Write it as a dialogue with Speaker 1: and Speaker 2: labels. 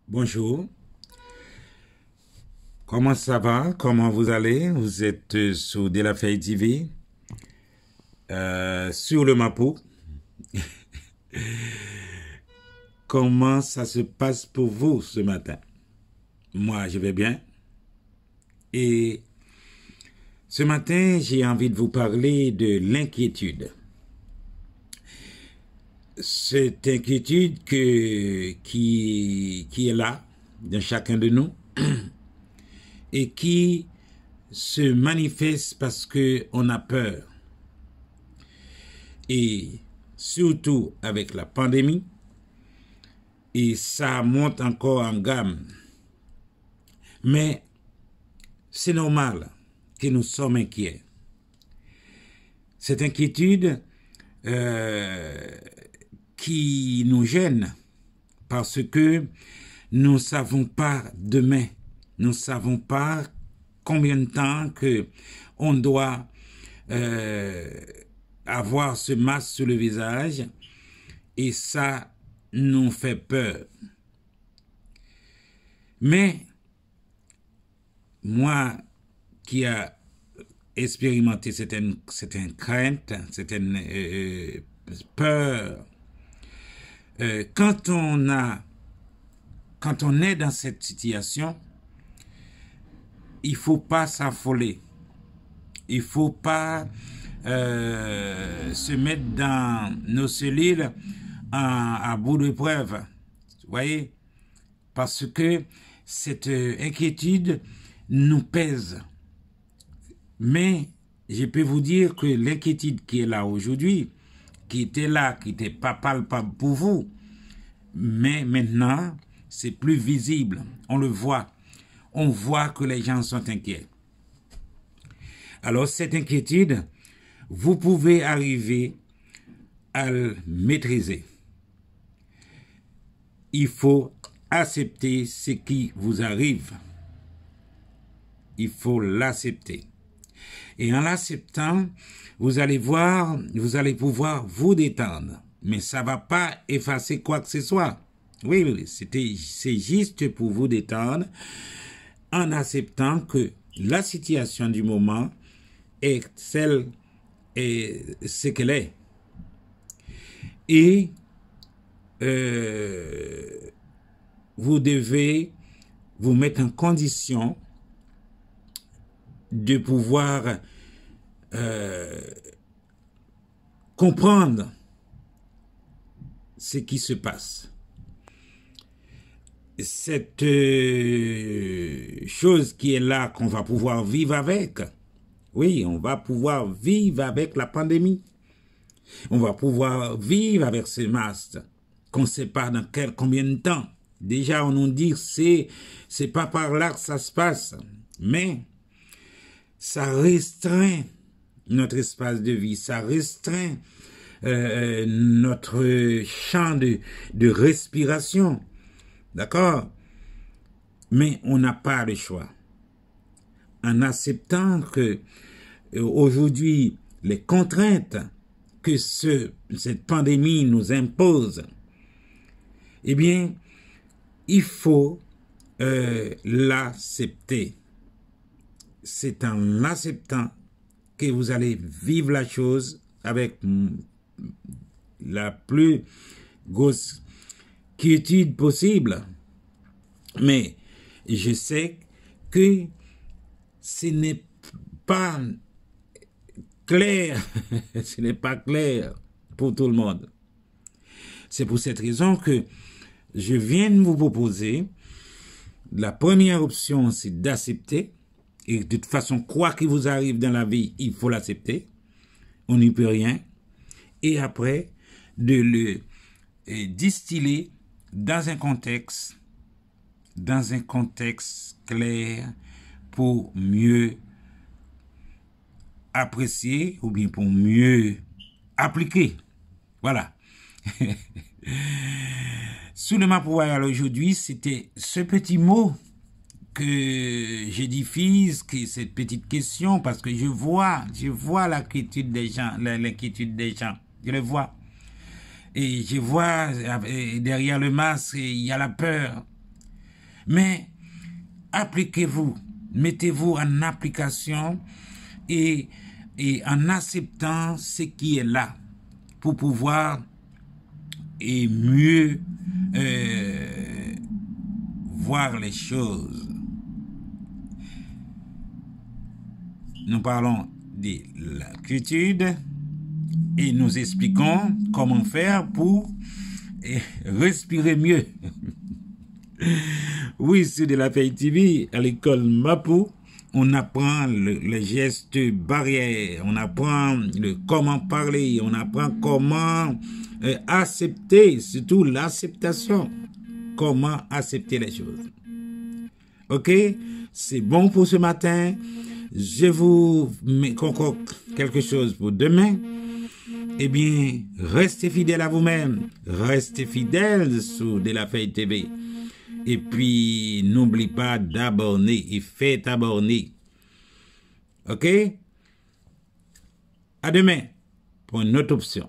Speaker 1: Bonjour, comment ça va? Comment vous allez? Vous êtes sur De La Feuille TV, sur le Mapo. Comment ça se passe pour vous ce matin? Moi, je vais bien. Et ce matin, j'ai envie de vous parler de l'inquiétude. Cette inquiétude qui est là, dans chacun de nous, et qui se manifeste parce qu'on a peur. Et surtout avec la pandémie, et ça monte encore en gamme. Mais c'est normal que nous sommes inquiets. Cette inquiétude qui nous gêne parce que nous ne savons pas demain. Nous ne savons pas combien de temps que on doit avoir ce masque sur le visage, et ça nous fait peur. Mais moi qui a expérimenté certaines craintes, certaines peurs, quand on est dans cette situation, il faut pas s'affoler. Il faut pas se mettre dans nos cellules à bout de preuve. Vous voyez? Parce que cette inquiétude nous pèse. Mais je peux vous dire que l'inquiétude qui est là aujourd'hui, qui était là, qui n'était pas palpable pour vous, mais maintenant, c'est plus visible. On le voit. On voit que les gens sont inquiets. Alors, cette inquiétude, vous pouvez arriver à le maîtriser. Il faut accepter ce qui vous arrive. Il faut l'accepter. Et en l'acceptant, vous allez voir, vous allez pouvoir vous détendre. Mais ça ne va pas effacer quoi que ce soit. Oui, c'est juste pour vous détendre en acceptant que la situation du moment est ce qu'elle est. Et vous devez vous mettre en condition de pouvoir comprendre ce qui se passe. Cette chose qui est là, qu'on va pouvoir vivre avec. Oui, on va pouvoir vivre avec la pandémie. On va pouvoir vivre avec ces masques qu'on ne sait pas dans combien de temps. Déjà, on nous dit que c'est pas par là que ça se passe. Mais ça restreint notre espace de vie. Ça restreint notre champ de respiration. D'accord? Mais on n'a pas le choix. En acceptant que aujourd'hui, les contraintes que cette pandémie nous impose, eh bien, il faut l'accepter. C'est en l'acceptant que vous allez vivre la chose avec la plus grosse quiétude possible. Mais je sais que ce n'est pas clair, ce n'est pas clair pour tout le monde. C'est pour cette raison que je viens de vous proposer, la première option, c'est d'accepter. Et de toute façon, quoi qu'il vous arrive dans la vie, il faut l'accepter. On n'y peut rien. Et après, de le distiller dans un contexte clair pour mieux apprécier ou bien pour mieux appliquer. Voilà. Sous le Mapo Royal aujourd'hui, c'était ce petit mot que je diffuse, cette petite question, parce que je vois l'inquiétude des gens, je le vois. Et je vois derrière le masque, il y a la peur. Mais appliquez-vous, mettez-vous en application et en acceptant ce qui est là pour pouvoir et mieux voir les choses. Nous parlons de l'inquiétude et nous expliquons comment faire pour respirer mieux. Oui, c'est de la Paix TV à l'école Mapou. On apprend les gestes barrières, on apprend comment parler, on apprend comment accepter, surtout l'acceptation. Comment accepter les choses. Ok? C'est bon pour ce matin. Je vous concocte quelque chose pour demain. Eh bien, restez fidèles à vous-même. Restez fidèles sur De la Paix TV. Et puis, n'oublie pas d'abonner et faites abonner. Ok? À demain pour une autre option.